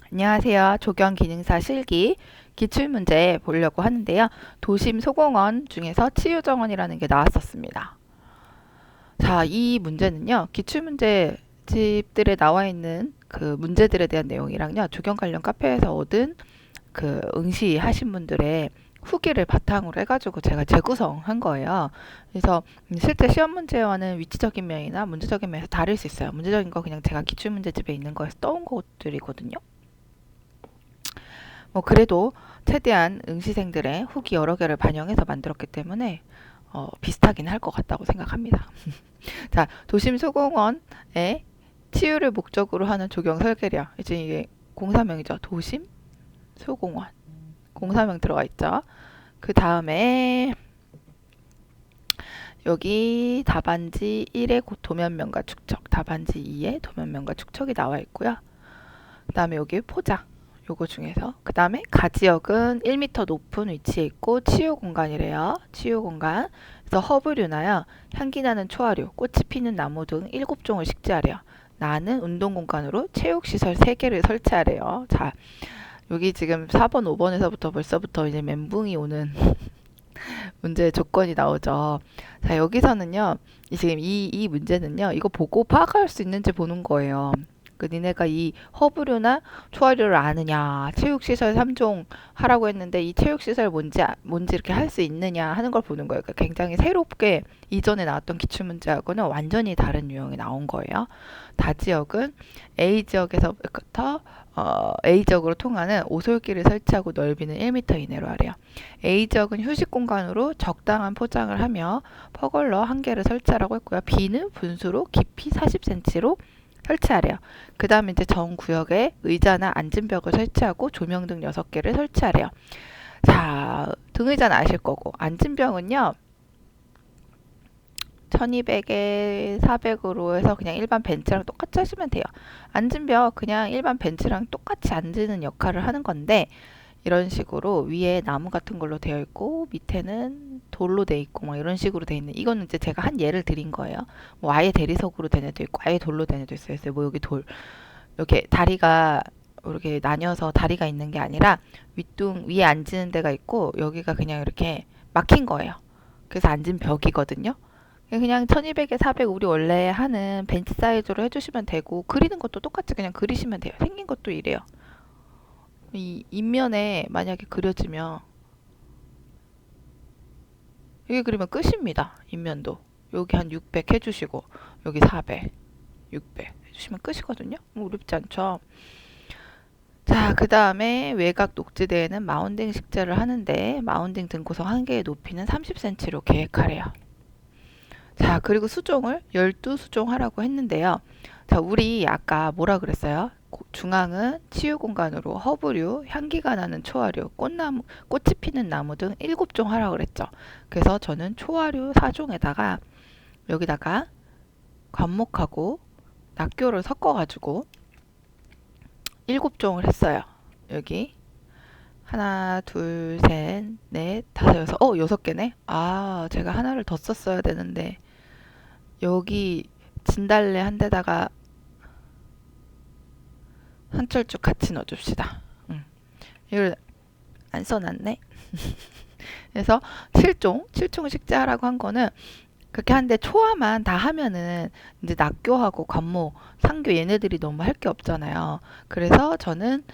안녕하세요. 조경기능사 실기 기출문제 보려고 하는데요. 도심 소공원 중에서 치유정원이라는 게 나왔었습니다. 자, 이 문제는요. 기출문제 집들에 나와 있는 그 문제들에 대한 내용이랑요. 조경 관련 카페에서 얻은 그 응시하신 분들의 후기를 바탕으로 해가지고 제가 재구성한 거예요. 그래서 실제 시험 문제와는 위치적인 면이나 문제적인 면에서 다를 수 있어요. 문제적인 거 그냥 제가 기출문제집에 있는 거에서 떠온 것들이거든요. 그래도 최대한 응시생들의 후기 여러 개를 반영해서 만들었기 때문에 비슷하긴 할 것 같다고 생각합니다. 자, 도심 소공원의 치유를 목적으로 하는 조경 설계량. 이제 이게 공사명이죠. 도심 소공원. 공사명 들어가 있죠. 그 다음에 여기 답안지 1의 도면면과 축척, 답안지 2의 도면면과 축척이 나와 있고요. 그 다음에 여기 포장. 요거 중에서 그 다음에 가지역은 1m 높은 위치에 있고 치유 공간이래요. 치유 공간. 그래서 허브류나요, 향기 나는 초화류, 꽃이 피는 나무 등 7종을 식재하래요. 나는 운동 공간으로 체육시설 3개를 설치하래요. 자, 여기 지금 4번, 5번에서부터 벌써부터 이제 멘붕이 오는 문제 조건이 나오죠. 자, 여기서는요, 지금 이 문제는요, 이거 보고 파악할 수 있는지 보는 거예요. 그 니네가 이 허브류나 초화류를 아느냐, 체육시설 3종 하라고 했는데 이 체육시설 뭔지 이렇게 할 수 있느냐 하는 걸 보는 거예요. 그러니까 굉장히 새롭게 이전에 나왔던 기출문제하고는 완전히 다른 유형이 나온 거예요. 다지역은 A지역에서부터 A지역으로 통하는 오솔길을 설치하고 넓이는 1m 이내로 하래요. A지역은 휴식 공간으로 적당한 포장을 하며 퍼걸러 1개를 설치하라고 했고요. B는 분수로 깊이 40cm로 설치하래요. 그 다음에 이제 전 구역에 의자나 앉은 벽을 설치하고 조명 등 6개를 설치하래요. 자, 등의자는 아실 거고, 앉은 벽은요, 1200에 400으로 해서 그냥 일반 벤치랑 똑같이 하시면 돼요. 앉은 벽 그냥 일반 벤치랑 똑같이 앉는 역할을 하는 건데, 이런 식으로 위에 나무 같은 걸로 되어 있고 밑에는 돌로 되어 있고 막 이런 식으로 되어 있는, 이거는 이제 제가 한 예를 드린 거예요. 뭐 아예 대리석으로 된 애도 있고 아예 돌로 된 애도 있어요. 뭐 여기 돌 이렇게 다리가 이렇게 나뉘어서 다리가 있는 게 아니라 윗둥 위에 앉는 데가 있고 여기가 그냥 이렇게 막힌 거예요. 그래서 앉은 벽이거든요. 그냥 1200에 400 우리 원래 하는 벤치 사이즈로 해주시면 되고, 그리는 것도 똑같이 그냥 그리시면 돼요. 생긴 것도 이래요. 이 인면에 만약에 그려지면 여기 그리면 끝입니다. 인면도 여기 한 600 해주시고 여기 400, 600 해주시면 끝이거든요. 뭐 어렵지 않죠. 자, 그 다음에 외곽 녹지대에는 마운딩 식재를 하는데 마운딩 등 고성 1개의 높이는 30cm로 계획하래요. 자, 그리고 수종을 12수종 하라고 했는데요. 자, 우리 아까 뭐라 그랬어요? 중앙은 치유 공간으로 허브류, 향기가 나는 초화류, 꽃이 피는 나무 등 7종 하라고 그랬죠. 그래서 저는 초화류 4종에다가 여기다가 관목하고 낙교를 섞어가지고 7종을 했어요. 여기 하나, 둘, 셋, 넷, 다섯, 여섯. 6개네. 아, 제가 하나를 더 썼어야 되는데 여기 진달래 한 대다가 한철쭉 같이 넣어줍시다. 이걸 안 써놨네. 그래서 7종 식재하라고 한 거는 그렇게 하는데 초화만 다 하면은 이제 낙교하고 관모, 상교 얘네들이 너무 할 게 없잖아요. 그래서 저는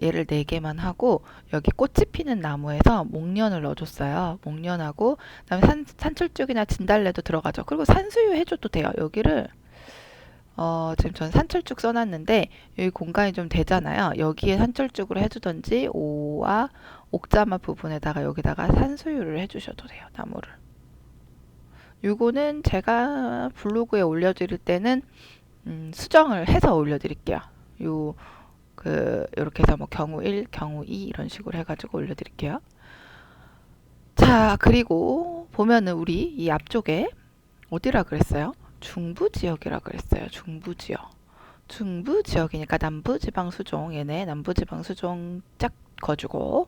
얘를 4개만 하고 여기 꽃이 피는 나무에서 목련을 넣어줬어요. 목련하고 그다음에 산철쭉이나 진달래도 들어가죠. 그리고 산수유 해줘도 돼요. 여기를 지금 전 산철쭉 써놨는데 여기 공간이 좀 되잖아요. 여기에 산철쭉으로 해주던지 오와 옥자마 부분에다가 여기다가 산수유를 해주셔도 돼요. 나무를. 요거는 제가 블로그에 올려드릴 때는 수정을 해서 올려드릴게요. 요렇게 해서 뭐 경우 1, 경우 2 이런 식으로 해가지고 올려드릴게요. 자, 그리고 보면은 우리 이 앞쪽에 어디라 그랬어요? 중부지역이라 그랬어요. 중부지역이니까 남부지방수종, 얘네 남부지방수종 짝 거주고.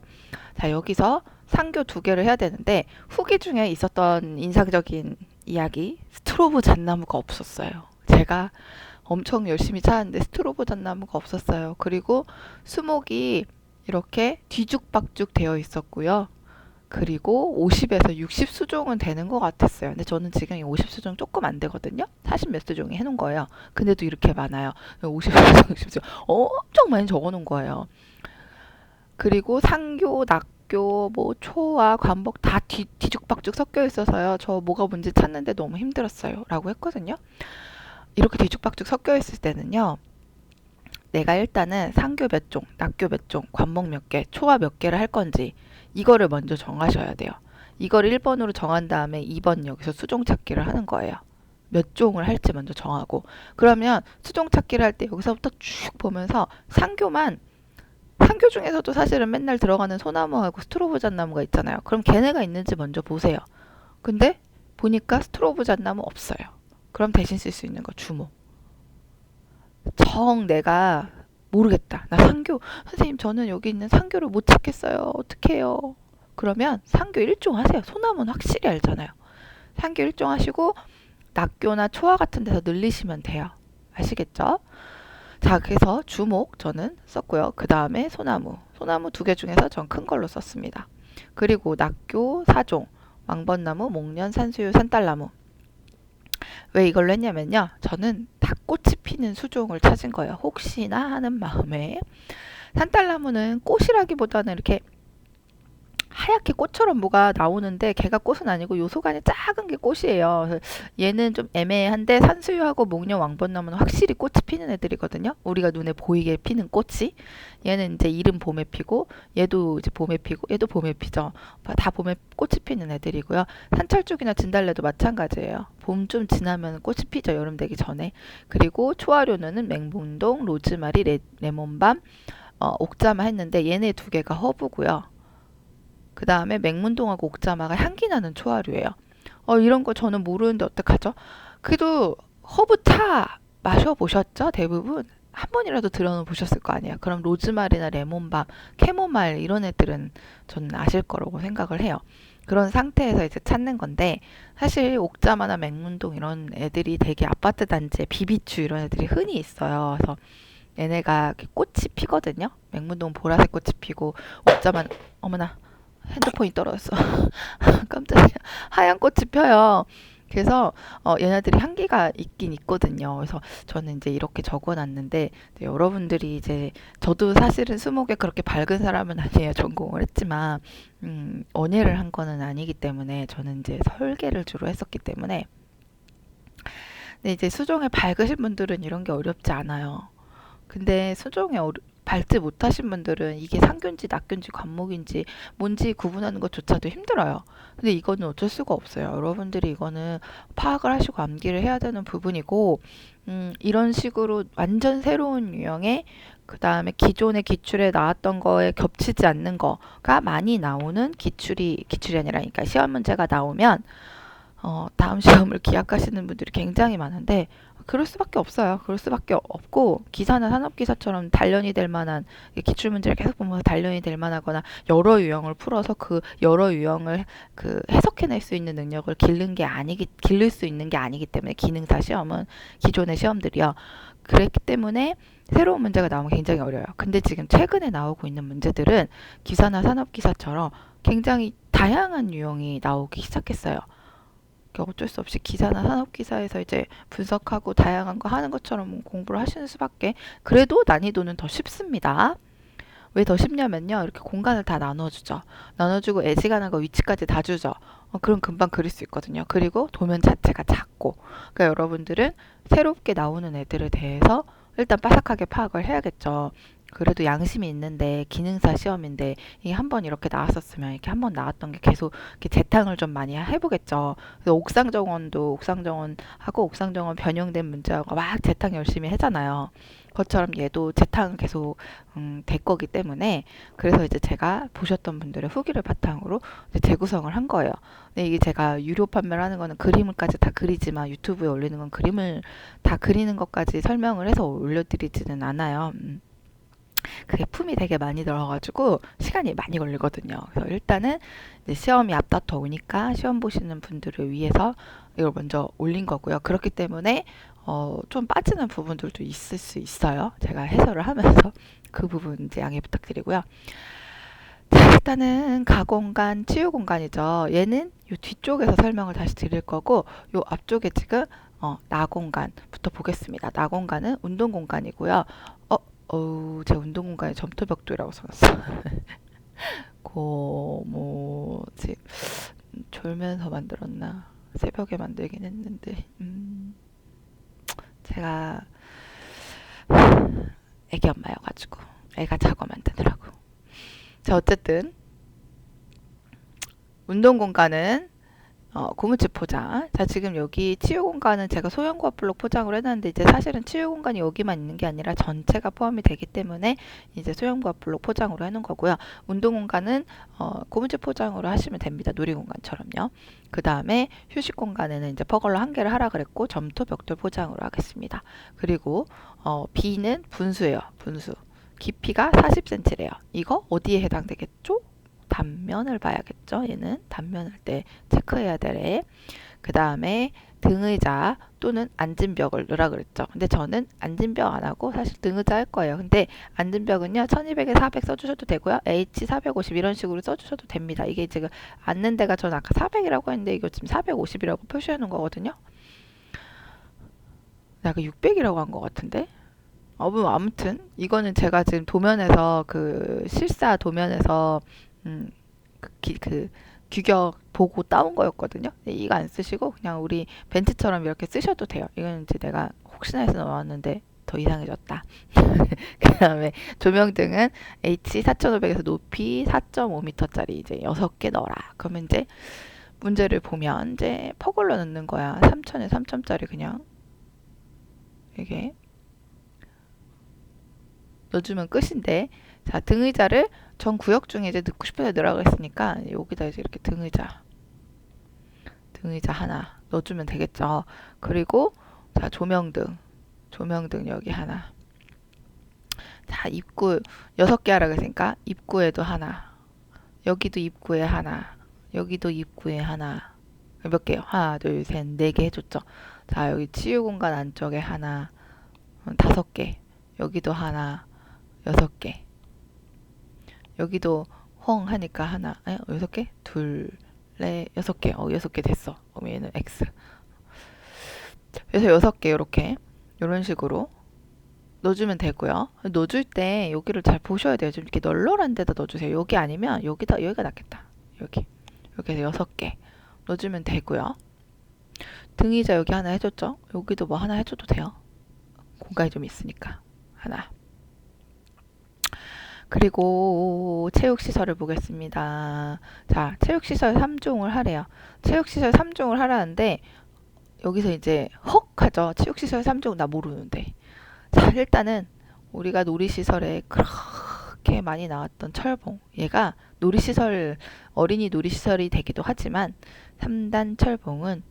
자, 여기서 상교 2개를 해야 되는데 후기 중에 있었던 인상적인 이야기, 스트로브 잣나무가 없었어요. 제가 엄청 열심히 찾았는데 스트로보 잣나무가 없었어요. 그리고 수목이 이렇게 뒤죽박죽 되어 있었고요. 그리고 50에서 60 수종은 되는 것 같았어요. 근데 저는 지금 이 50 수종 조금 안 되거든요. 40 몇 수종이 해놓은 거예요. 근데도 이렇게 많아요. 50 수종, 60 수종 엄청 많이 적어놓은 거예요. 그리고 상교, 낙교, 뭐 초와 관복 다 뒤죽박죽 섞여 있어서요. 저 뭐가 뭔지 찾는데 너무 힘들었어요. 라고 했거든요. 이렇게 뒤죽박죽 섞여 있을 때는요. 내가 일단은 상교 몇 종, 낙교 몇 종, 관목 몇 개, 초와 몇 개를 할 건지 이거를 먼저 정하셔야 돼요. 이걸 1번으로 정한 다음에 2번 여기서 수종 찾기를 하는 거예요. 몇 종을 할지 먼저 정하고 그러면 수종 찾기를 할 때 여기서부터 쭉 보면서 상교 중에서도 사실은 맨날 들어가는 소나무하고 스트로브 잣나무가 있잖아요. 그럼 걔네가 있는지 먼저 보세요. 근데 보니까 스트로브 잣나무 없어요. 그럼 대신 쓸 수 있는 거 주목. 내가 모르겠다. 나 상교 선생님 저는 여기 있는 상교를 못 찾겠어요. 어떡해요? 그러면 상교 1종 하세요. 소나무는 확실히 알잖아요. 상교 1종 하시고 낙교나 초화 같은 데서 늘리시면 돼요. 아시겠죠? 자, 그래서 주목 저는 썼고요. 그 다음에 소나무 2개 중에서 전 큰 걸로 썼습니다. 그리고 낙교 4종, 왕벚나무, 목련, 산수유, 산딸나무. 왜 이걸로 했냐면요. 저는 다 꽃이 피는 수종을 찾은 거예요. 혹시나 하는 마음에. 산딸나무는 꽃이라기보다는 이렇게 하얗게 꽃처럼 뭐가 나오는데 걔가 꽃은 아니고 요소간이 작은 게 꽃이에요. 그래서 얘는 좀 애매한데 산수유하고 목련, 왕벚나무는 확실히 꽃이 피는 애들이거든요. 우리가 눈에 보이게 피는 꽃이. 얘는 이제 이른 봄에 피고 얘도 이제 봄에 피고 얘도 봄에 피죠. 다 봄에 꽃이 피는 애들이고요. 산철쭉이나 진달래도 마찬가지예요. 봄 좀 지나면 꽃이 피죠. 여름 되기 전에. 그리고 초화류는 맹문동, 로즈마리, 레몬밤, 옥자마 했는데 얘네 두 개가 허브고요. 그 다음에 맹문동하고 옥자마가 향기 나는 초화류예요. 이런 거 저는 모르는데 어떡하죠? 그래도 허브차 마셔보셨죠? 대부분 한 번이라도 들어는 보셨을 거 아니에요. 그럼 로즈마리나 레몬밤, 캐모마일 이런 애들은 저는 아실 거라고 생각을 해요. 그런 상태에서 이제 찾는 건데 사실 옥자마나 맹문동 이런 애들이 되게 아파트 단지에 비비추 이런 애들이 흔히 있어요. 그래서 얘네가 이렇게 꽃이 피거든요. 맹문동 보라색 꽃이 피고 옥자마 어머나 핸드폰이 떨어졌어. 깜짝이야. 하얀 꽃이 펴요. 그래서 얘네들이 향기가 있긴 있거든요. 그래서 저는 이제 이렇게 적어놨는데 여러분들이 이제 저도 사실은 수목에 그렇게 밝은 사람은 아니에요. 전공을 했지만 언예를 한 거는 아니기 때문에 저는 이제 설계를 주로 했었기 때문에 근데 이제 수종에 밝으신 분들은 이런 게 어렵지 않아요. 근데 수종에 밟지 못하신 분들은 이게 상교인지 낙교인지 관목인지 뭔지 구분하는 것조차도 힘들어요. 근데 이거는 어쩔 수가 없어요. 여러분들이 이거는 파악을 하시고 암기를 해야 되는 부분이고 이런 식으로 완전 새로운 유형의 그 다음에 기존의 기출에 나왔던 거에 겹치지 않는 거가 많이 나오는 기출이 아니라 그러니까 시험 문제가 나오면 다음 시험을 기약하시는 분들이 굉장히 많은데 그럴 수밖에 없어요. 그럴 수밖에 없고 기사나 산업기사처럼 단련이 될 만한 기출문제를 계속 보면서 단련이 될 만하거나 여러 유형을 풀어서 그 여러 유형을 그 해석해낼 수 있는 능력을 기를 수 있는 게 아니기 때문에 기능사 시험은 기존의 시험들이요. 그랬기 때문에 새로운 문제가 나오면 굉장히 어려워요. 근데 지금 최근에 나오고 있는 문제들은 기사나 산업기사처럼 굉장히 다양한 유형이 나오기 시작했어요. 어쩔 수 없이 기사나 산업기사에서 이제 분석하고 다양한 거 하는 것처럼 공부를 하시는 수밖에. 그래도 난이도는 더 쉽습니다. 왜 더 쉽냐면요. 이렇게 공간을 다 나눠주죠. 나눠주고 애지간한 위치까지 다 주죠. 그럼 금방 그릴 수 있거든요. 그리고 도면 자체가 작고. 그러니까 여러분들은 새롭게 나오는 애들에 대해서 일단 빠삭하게 파악을 해야겠죠. 그래도 양심이 있는데 기능사 시험인데 이게 한번 이렇게 나왔었으면 이렇게 한번 나왔던 게 계속 이렇게 재탕을 좀 많이 해보겠죠. 그래서 옥상정원하고 옥상정원 변형된 문제하고 막 재탕 열심히 하잖아요. 그것처럼 얘도 재탕은 계속 될 거기 때문에 그래서 이제 제가 보셨던 분들의 후기를 바탕으로 이제 재구성을 한 거예요. 근데 이게 제가 유료 판매를 하는 거는 그림을까지 다 그리지만 유튜브에 올리는 건 그림을 다 그리는 것까지 설명을 해서 올려드리지는 않아요. 그게 품이 되게 많이 들어가지고 시간이 많이 걸리거든요. 그래서 일단은 이제 시험이 앞다퉈 오니까 시험 보시는 분들을 위해서 이걸 먼저 올린 거고요. 그렇기 때문에 좀 빠지는 부분들도 있을 수 있어요. 제가 해설을 하면서 그 부분 이제 양해 부탁드리고요. 자, 일단은 가공간, 치유공간이죠. 얘는 요 뒤쪽에서 설명을 다시 드릴 거고, 요 앞쪽에 지금 나공간부터 보겠습니다. 나공간은 운동공간이고요. 제 운동공간에 점토벽돌이라고 써놨어. 뭐지? 졸면서 만들었나? 새벽에 만들긴 했는데, 제가 애기 엄마여가지고 애가 자고 만드느라고. 자, 어쨌든 운동 공간은 고무줄 포장. 자, 지금 여기 치유 공간은 제가 소형과 블록 포장을 해놨는데 이제 사실은 치유 공간이 여기만 있는 게 아니라 전체가 포함이 되기 때문에 이제 소형과 블록 포장으로 해놓은 거고요. 운동 공간은 고무줄 포장으로 하시면 됩니다. 놀이 공간처럼요. 그 다음에 휴식 공간에는 이제 퍼걸러 한 개를 하라 그랬고 점토 벽돌 포장으로 하겠습니다. 그리고 B는 분수예요. 분수. 깊이가 40cm래요. 이거 어디에 해당되겠죠? 단면을 봐야겠죠. 얘는 단면을 때 체크해야 되래. 그 다음에 등의자 또는 앉은 벽을 넣으라 그랬죠. 근데 저는 앉은 벽 안 하고 사실 등의자 할 거예요. 근데 앉은 벽은요 1200에 400 써주셔도 되고요. H 450 이런 식으로 써주셔도 됩니다. 이게 지금 앉는 데가 저는 아까 400이라고 했는데 이거 지금 450이라고 표시해 놓은 거거든요. 내가 600이라고 한 것 같은데. 아무튼 이거는 제가 지금 도면에서 그 실사 도면에서 그 규격 보고 따온 거였거든요. 이거 안 쓰시고 그냥 우리 벤츠처럼 이렇게 쓰셔도 돼요. 이건 이제 내가 혹시나 해서 넣었는데 더 이상해졌다. 그 다음에 조명등은 H 4500에서 높이 4.5m짜리 이제 6개 넣어라. 그러면 이제 문제를 보면 이제 퍼글로 넣는 거야. 3000에 3000짜리 그냥 이게 넣어주면 끝인데, 자, 등의자를 전 구역 중에 이제 넣고 싶은 데 넣으라고 했으니까 여기다 이제 이렇게 등의자 하나 넣어주면 되겠죠. 그리고 자, 조명등 여기 하나. 자, 입구 6개 하라고 했으니까 입구에도 하나, 여기도 입구에 하나, 여기도 입구에 하나. 몇 개요? 하나, 둘, 셋, 4개 해줬죠. 자, 여기 치유 공간 안쪽에 하나, 5개. 여기도 하나, 6개. 여기도 헝 하니까 하나, 6개? 둘, 넷, 6개. 6개 됐어. 그럼 얘는 X. 그래서 6개 이렇게 이런 식으로 넣어주면 되고요. 넣어줄 때 여기를 잘 보셔야 돼요. 좀 이렇게 널널한 데다 넣어주세요. 여기 아니면 여기가 낫겠다. 여기. 이렇게 해서 6개 넣어주면 되고요. 등의자 여기 하나 해줬죠? 여기도 뭐 하나 해줘도 돼요. 공간이 좀 있으니까. 하나. 그리고 체육시설을 보겠습니다. 자, 체육시설 3종을 하래요. 체육시설 3종을 하라는데 여기서 이제 헉 하죠. 체육시설 3종 나 모르는데. 자, 일단은 우리가 놀이시설에 그렇게 많이 나왔던 철봉. 얘가 놀이시설, 어린이 놀이시설이 되기도 하지만 3단 철봉은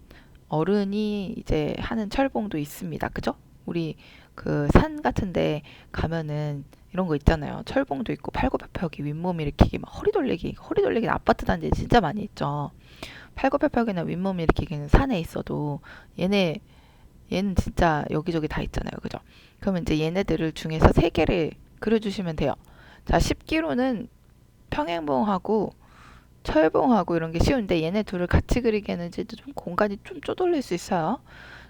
어른이 이제 하는 철봉도 있습니다. 그죠? 우리 그 산 같은데 가면은 이런 거 있잖아요. 철봉도 있고 팔굽혀펴기, 윗몸 일으키기, 막 허리 돌리기 아파트 단지에 진짜 많이 있죠. 팔굽혀펴기나 윗몸 일으키기는 산에 있어도 얘는 진짜 여기저기 다 있잖아요. 그죠? 그러면 이제 얘네들을 중에서 3개를 그려주시면 돼요. 자, 10kg는 평행봉하고 철봉하고 이런 게 쉬운데 얘네 둘을 같이 그리기에는 이제 좀 공간이 좀 쪼들릴 수 있어요.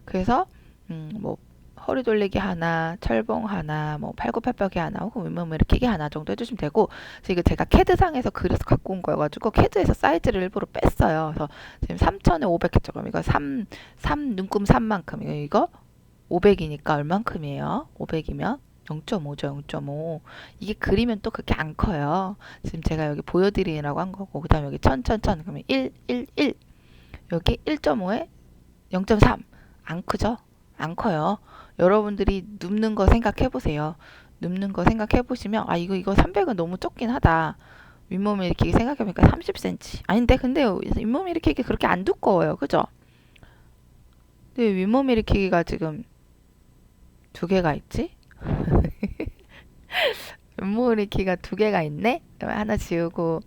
그래서 뭐 허리 돌리기 하나, 철봉 하나, 뭐 팔굽혀펴기 하나, 혹은 윗몸 일으키기 하나 정도 해주시면 되고, 이거 제가 캐드상에서 그려서 갖고 온 거여가지고 캐드에서 사이즈를 일부러 뺐어요. 그래서 지금 3,000에 500 했죠. 그럼 이거 3 눈금 3만큼 이거 500이니까 얼만큼이에요? 500이면 0.5죠, 0.5. 이게 그리면 또 그렇게 안 커요. 지금 제가 여기 보여드리라고 한 거고, 그 다음에 여기 1000, 그러면 1, 1, 1. 여기 1.5에 0.3. 안 크죠? 안 커요. 여러분들이 눕는 거 생각해 보세요. 눕는 거 생각해 보시면, 이거 300은 너무 적긴 하다. 윗몸 일으키기 생각해 보니까 30cm. 아닌데, 근데 윗몸 일으키기 그렇게 안 두꺼워요. 그죠? 근데 윗몸 일으키기가 지금 2개가 있지? 윗몸 일으키기가 2개가 있네? 하나 지우고,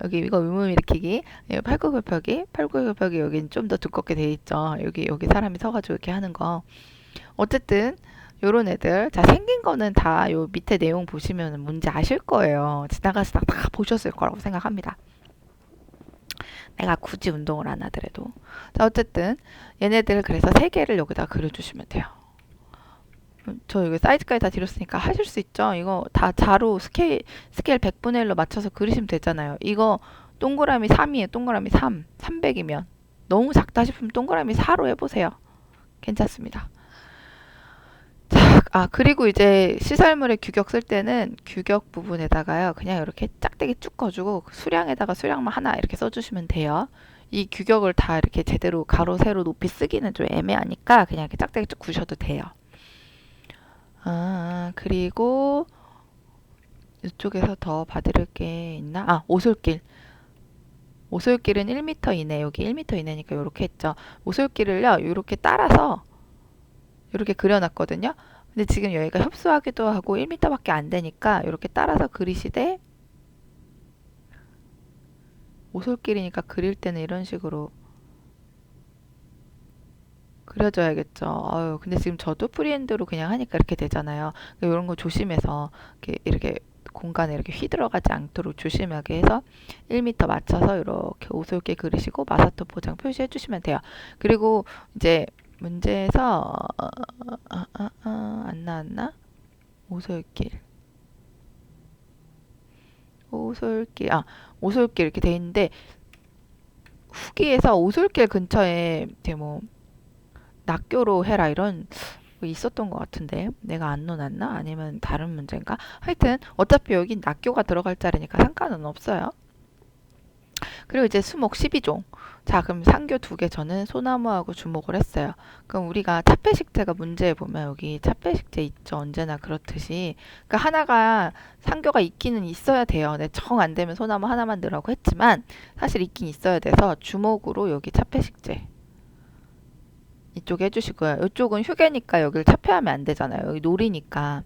여기 이거 윗몸 일으키기, 팔굽혀펴기 여기는 좀 더 두껍게 돼 있죠. 여기 사람이 서가지고 이렇게 하는 거. 어쨌든 요런 애들 자 생긴 거는 다 요 밑에 내용 보시면 뭔지 아실 거예요. 지나가시다 다 보셨을 거라고 생각합니다. 내가 굳이 운동을 안 하더라도. 자 어쨌든 얘네들 그래서 세 개를 여기다 그려주시면 돼요. 저 여기 사이즈까지 다 드렸으니까 하실 수 있죠. 이거 다 자로 스케일 100분의 1로 맞춰서 그리시면 되잖아요. 이거 동그라미 3이에요. 동그라미 3. 300이면. 너무 작다 싶으면 동그라미 4로 해보세요. 괜찮습니다. 자, 그리고 이제 시설물의 규격 쓸 때는 규격 부분에다가요. 그냥 이렇게 짝대기 쭉 꺼주고 수량에다가 수량만 하나 이렇게 써주시면 돼요. 이 규격을 다 이렇게 제대로 가로, 세로, 높이 쓰기는 좀 애매하니까 그냥 이렇게 짝대기 쭉 구셔도 돼요. 그리고 이쪽에서 더 봐드릴 게 있나? 오솔길. 오솔길은 1m 이내, 여기 1m 이내니까 이렇게 했죠. 오솔길을요, 이렇게 따라서 이렇게 그려놨거든요. 근데 지금 여기가 협소하기도 하고 1m밖에 안 되니까 이렇게 따라서 그리시되 오솔길이니까 그릴 때는 이런 식으로 그려줘야겠죠. 근데 지금 저도 프리핸드로 그냥 하니까 이렇게 되잖아요. 그러니까 이런 거 조심해서 이렇게 공간에 이렇게 휘들어가지 않도록 조심하게 해서 1m 맞춰서 이렇게 오솔길 그리시고 마사토 포장 표시해 주시면 돼요. 그리고 이제 문제에서 안 나왔나? 오솔길 오솔길 이렇게 돼 있는데 후기에서 오솔길 근처에 뭐 낙교로 해라 이런 거 있었던 것 같은데 내가 안 넣어놨나? 아니면 다른 문제인가? 하여튼 어차피 여기 낙교가 들어갈 자리니까 상관은 없어요. 그리고 이제 수목 12종. 자, 그럼 상교 2개 저는 소나무하고 주목을 했어요. 그럼 우리가 차폐식재가 문제에 보면 여기 차폐식재 있죠. 언제나 그렇듯이. 그러니까 하나가 상교가 있기는 있어야 돼요. 네, 정 안 되면 소나무 하나만 넣으라고 했지만 사실 있긴 있어야 돼서 주목으로 여기 차폐식재 이쪽에 해주시고요. 이쪽은 휴게니까 여기를 차폐하면 안 되잖아요. 여기 놀이니까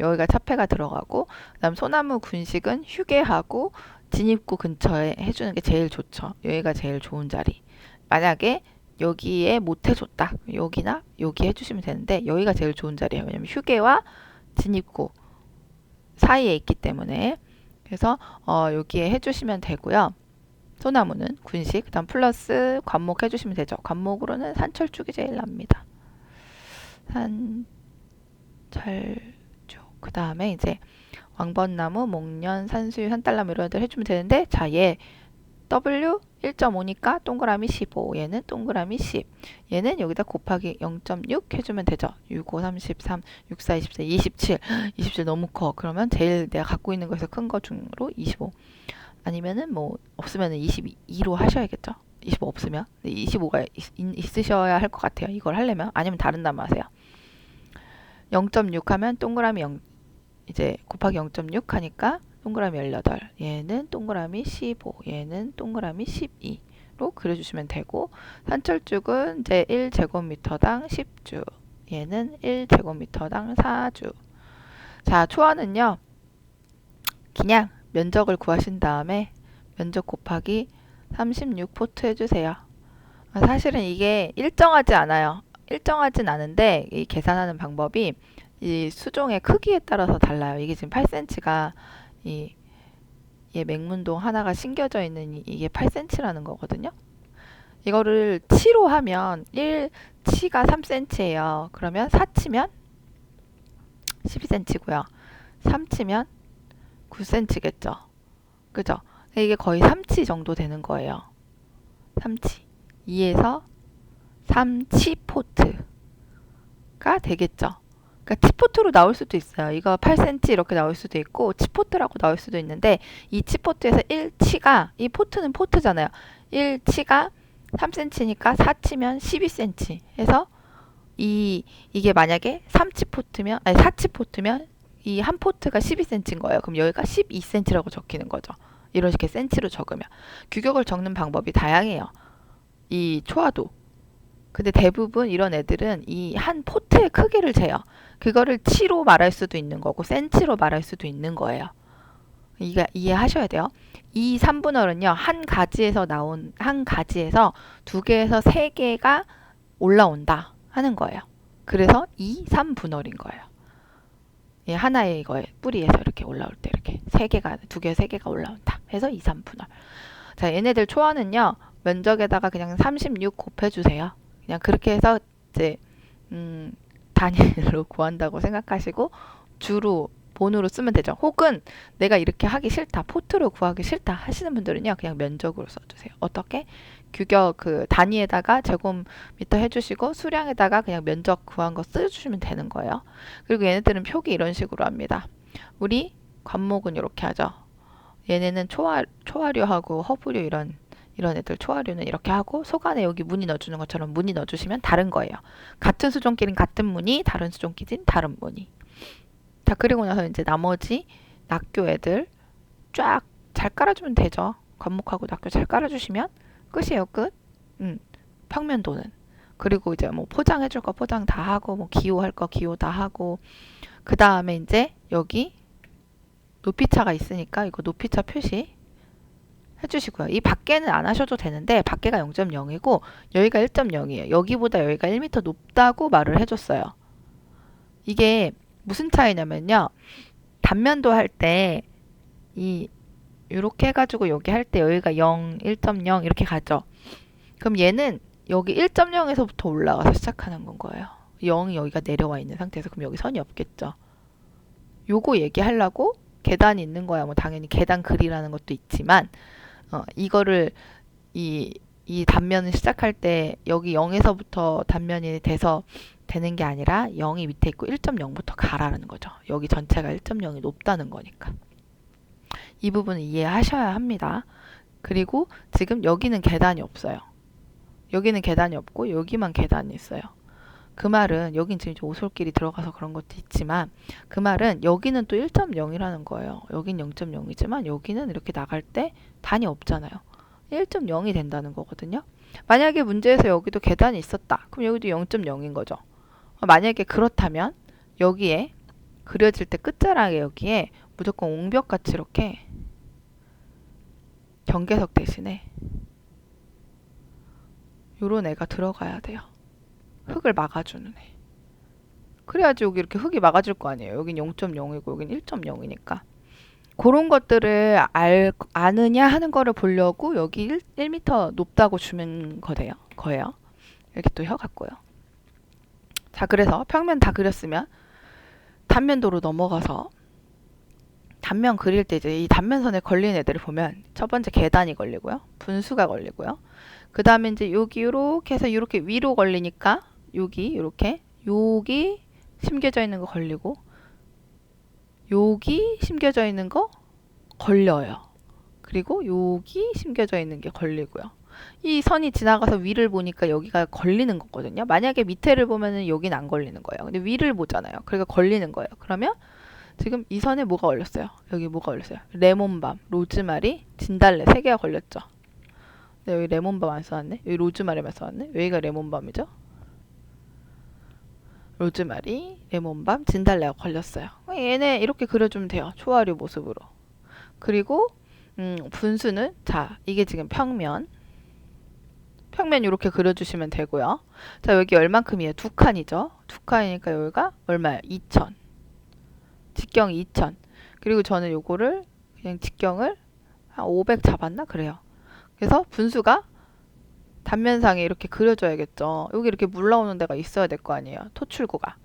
여기가 차폐가 들어가고 그다음 소나무 군식은 휴게하고 진입구 근처에 해주는 게 제일 좋죠. 여기가 제일 좋은 자리. 만약에 여기에 못 해줬다. 여기나 여기 해주시면 되는데 여기가 제일 좋은 자리예요. 왜냐면 휴게와 진입구 사이에 있기 때문에 그래서 여기에 해주시면 되고요. 소나무는 군식, 그다음 플러스 관목 해주시면 되죠. 관목으로는 산철쭉이 제일 납니다. 산철쭉. 그 다음에 이제 왕벚나무, 목련, 산수유, 산딸나무 이런 애들 해주면 되는데 얘 W 1.5니까 동그라미 15, 얘는 동그라미 10, 얘는 여기다 곱하기 0.6 해주면 되죠. 6, 5, 33, 6, 4, 24, 27, 27 너무 커. 그러면 제일 내가 갖고 있는 거에서 큰 거 중으로 25. 아니면은 뭐 없으면 22로 하셔야겠죠. 25 없으면 25가 있으셔야 할 것 같아요. 이걸 하려면 아니면 다른 나무 하세요. 0.6 하면 동그라미 0 이제 곱하기 0.6 하니까 동그라미 18 얘는 동그라미 15 얘는 동그라미 12로 그려주시면 되고 산철쭉은 이제 1제곱미터당 10주 얘는 1제곱미터당 4주. 자 초안은요 그냥 면적을 구하신 다음에 면적 곱하기 36포트 해주세요. 사실은 이게 일정하지 않아요. 일정하진 않은데 이 계산하는 방법이 이 수종의 크기에 따라서 달라요. 이게 지금 8cm가 이 맹문동 하나가 심겨져 있는 이게 8cm라는 거거든요. 이거를 치로 하면 1치가 3cm예요. 그러면 4치면 12cm고요. 3치면 9cm겠죠. 그죠? 이게 거의 3치 정도 되는 거예요. 3치. 2에서 3치 포트가 되겠죠. 그러니까 치포트로 나올 수도 있어요. 이거 8cm 이렇게 나올 수도 있고 치포트라고 나올 수도 있는데 이 치포트에서 1치가 이 포트는 포트잖아요. 1치가 3cm니까 4치면 12cm 해서 이게 만약에 3치 포트면 아니 4치 포트면 이 한 포트가 12cm인 거예요. 그럼 여기가 12cm라고 적히는 거죠. 이런 식의 센치로 적으면 규격을 적는 방법이 다양해요. 이 초화도. 근데 대부분 이런 애들은 이 한 포트의 크기를 재요. 그거를 치로 말할 수도 있는 거고 센치로 말할 수도 있는 거예요. 이게 이해하셔야 돼요. 이 3분월은요. 한 가지에서 두 개에서 세 개가 올라온다 하는 거예요. 그래서 2, 3분월인 거예요. 이 하나의 이거에 뿌리에서 이렇게 올라올 때 이렇게 두 개, 세 개가 올라온다. 해서 2, 3분월. 자, 얘네들 초안은요. 면적에다가 그냥 36 곱해주세요. 그냥 그렇게 해서 이제 단위로 구한다고 생각하시고 주로 본으로 쓰면 되죠. 혹은 내가 이렇게 하기 싫다, 포트로 구하기 싫다 하시는 분들은요. 그냥 면적으로 써주세요. 어떻게? 규격 그 단위에다가 제곱미터 해주시고 수량에다가 그냥 면적 구한 거 써주시면 되는 거예요. 그리고 얘네들은 표기 이런 식으로 합니다. 우리 관목은 이렇게 하죠. 얘네는 초화류하고 허브류 이런 애들 초화류는 이렇게 하고 속 안에 여기 무늬 넣어주는 것처럼 무늬 넣어주시면 다른 거예요. 같은 수종끼리는 같은 무늬, 다른 수종끼리는 다른 무늬. 자, 그리고 나서 이제 나머지 낙교 애들 쫙 잘 깔아주면 되죠. 관목하고 낙교 잘 깔아주시면 끝이에요, 끝. 평면도는. 그리고 이제 뭐 포장해줄 거 포장 다 하고, 뭐 기호할 거 기호 다 하고, 그 다음에 이제 여기 높이차가 있으니까 이거 높이차 표시 해주시고요. 이 밖에는 안 하셔도 되는데 밖에가 0.0이고 여기가 1.0이에요. 여기보다 여기가 1m 높다고 말을 해줬어요. 이게 무슨 차이냐면요. 단면도 할 때 이렇게 해가지고 여기 할 때 여기가 0, 1.0 이렇게 가죠. 그럼 얘는 여기 1.0에서부터 올라가서 시작하는 건 거예요. 0이 여기가 내려와 있는 상태에서 그럼 여기 선이 없겠죠. 요거 얘기하려고 계단이 있는 거야. 뭐 당연히 계단 글이라는 것도 있지만 이거를 이 단면을 시작할 때 여기 0에서부터 단면이 돼서 되는 게 아니라 0이 밑에 있고 1.0부터 가라는 거죠. 여기 전체가 1.0이 높다는 거니까. 이 부분을 이해하셔야 합니다. 그리고 지금 여기는 계단이 없어요. 여기는 계단이 없고 여기만 계단이 있어요. 그 말은 여긴 지금 오솔길이 들어가서 그런 것도 있지만 그 말은 여기는 또 1.0이라는 거예요. 여긴 0.0이지만 여기는 이렇게 나갈 때 단이 없잖아요. 1.0이 된다는 거거든요. 만약에 문제에서 여기도 계단이 있었다. 그럼 여기도 0.0인 거죠. 만약에 그렇다면 여기에 그려질 때 끝자락에 여기에 무조건 옹벽같이 이렇게 경계석 대신에 요런 애가 들어가야 돼요. 흙을 막아주는 애. 그래야지 여기 이렇게 흙이 막아줄 거 아니에요. 여긴 0.0이고 여긴 1.0이니까. 그런 것들을 아느냐 하는 거를 보려고 여기 1m 높다고 주면 거예요. 이렇게 또 혀같고요. 자, 그래서 평면 다 그렸으면 단면도로 넘어가서 단면 그릴 때 이제 이 단면선에 걸린 애들을 보면 첫 번째 계단이 걸리고요. 분수가 걸리고요. 그 다음에 이제 여기 이렇게 해서 이렇게 위로 걸리니까 여기 이렇게 여기 심겨져 있는 거 걸리고 여기 심겨져 있는 거 걸려요. 그리고 여기 심겨져 있는 게 걸리고요. 이 선이 지나가서 위를 보니까 여기가 걸리는 거거든요. 만약에 밑에를 보면은 여긴 안 걸리는 거예요. 근데 위를 보잖아요. 그러니까 걸리는 거예요. 그러면 지금 이 선에 뭐가 걸렸어요? 여기 뭐가 걸렸어요? 레몬밤, 로즈마리, 진달래 3개가 걸렸죠. 근데 여기 레몬밤 안 써놨네? 여기 로즈마리만 써놨네? 여기가 레몬밤이죠? 로즈마리, 레몬밤, 진달래가 걸렸어요. 얘네 이렇게 그려주면 돼요. 초화류 모습으로. 그리고 분수는 자 이게 지금 평면 이렇게 그려주시면 되고요. 자 여기 얼만큼이에요? 2칸이죠. 2칸이니까 여기가 얼마예요? 2000. 직경이 2000. 그리고 저는 요거를 그냥 직경을 한 500 잡았나? 그래요. 그래서 분수가 단면상에 이렇게 그려줘야겠죠. 여기 이렇게 물 나오는 데가 있어야 될 거 아니에요. 토출구가.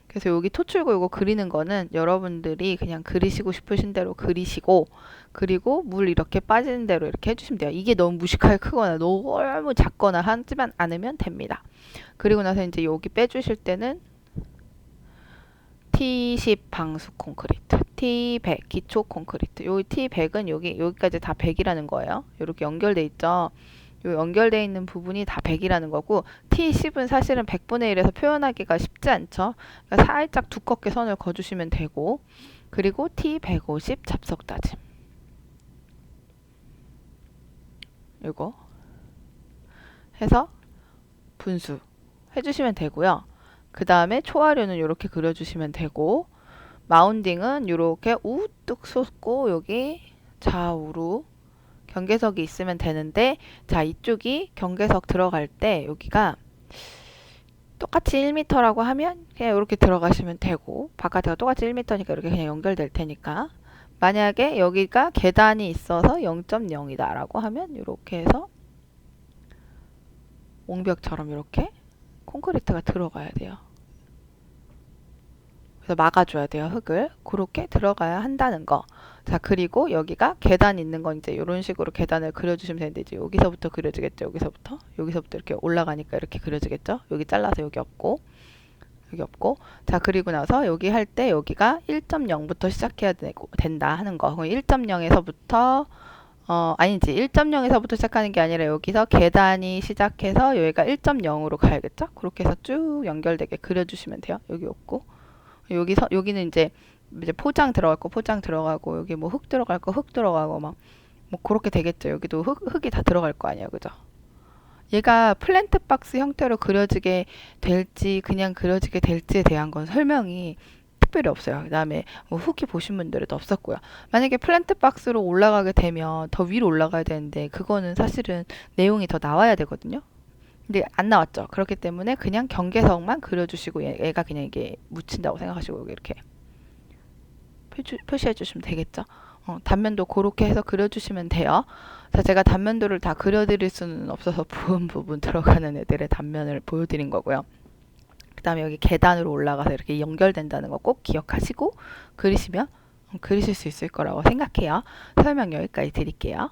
그래서 여기 토출구 이거 그리는 거는 여러분들이 그냥 그리시고 싶으신 대로 그리시고 그리고 물 이렇게 빠지는 대로 이렇게 해주시면 돼요. 이게 너무 무식하게 크거나 너무 작거나 하지만 않으면 됩니다. 그리고 나서 이제 여기 빼주실 때는 T10 방수 콘크리트, T100 기초 콘크리트. 여기 T100은 여기까지 다 100이라는 거예요. 이렇게 연결돼 있죠. 요 연결되어 있는 부분이 다 100이라는 거고 T10은 사실은 100분의 1에서 표현하기가 쉽지 않죠. 그러니까 살짝 두껍게 선을 그어주시면 되고 그리고 T150 잡석 다짐 이거 해서 분수 해주시면 되고요. 그 다음에 초화류는 이렇게 그려주시면 되고 마운딩은 이렇게 우뚝 솟고 여기 좌우로 경계석이 있으면 되는데 자 이쪽이 경계석 들어갈 때 여기가 똑같이 1m라고 하면 그냥 이렇게 들어가시면 되고, 바깥에가 똑같이 1m니까 이렇게 그냥 연결될 테니까, 만약에 여기가 계단이 있어서 0.0이다 라고 하면 이렇게 해서 옹벽처럼 이렇게 콘크리트가 들어가야 돼요. 그래서 막아줘야 돼요, 흙을. 그렇게 들어가야 한다는 거. 자, 그리고 여기가 계단 있는 건 이제 이런 식으로 계단을 그려주시면 되는데, 이제 여기서부터 그려지겠죠. 여기서부터 이렇게 올라가니까 이렇게 그려지겠죠. 여기 잘라서 여기 없고, 여기 없고. 자, 그리고 나서 여기 할 때 여기가 1.0부터 시작해야 된다 하는 거. 1.0에서부터 아니지. 1.0에서부터 시작하는 게 아니라 여기서 계단이 시작해서 여기가 1.0으로 가야겠죠? 그렇게 해서 쭉 연결되게 그려주시면 돼요. 여기 없고. 여기는 이제 포장 들어갈 거 포장 들어가고, 여기 뭐 흙 들어갈 거 흙 들어가고, 막 뭐 그렇게 되겠죠. 여기도 흙이 다 들어갈 거 아니에요. 그죠? 얘가 플랜트 박스 형태로 그려지게 될지 그냥 그려지게 될지에 대한 건 설명이 특별히 없어요. 그 다음에 뭐 후기 보신 분들도 없었고요. 만약에 플랜트 박스로 올라가게 되면 더 위로 올라가야 되는데, 그거는 사실은 내용이 더 나와야 되거든요. 근데 안 나왔죠. 그렇기 때문에 그냥 경계석만 그려주시고, 얘가 그냥 이게 묻힌다고 생각하시고 이렇게 표시해 주시면 되겠죠. 단면도 그렇게 해서 그려주시면 돼요. 자, 제가 단면도를 다 그려드릴 수는 없어서 부분 들어가는 애들의 단면을 보여드린 거고요. 그 다음에 여기 계단으로 올라가서 이렇게 연결된다는 거 꼭 기억하시고 그리시면 그리실 수 있을 거라고 생각해요. 설명 여기까지 드릴게요.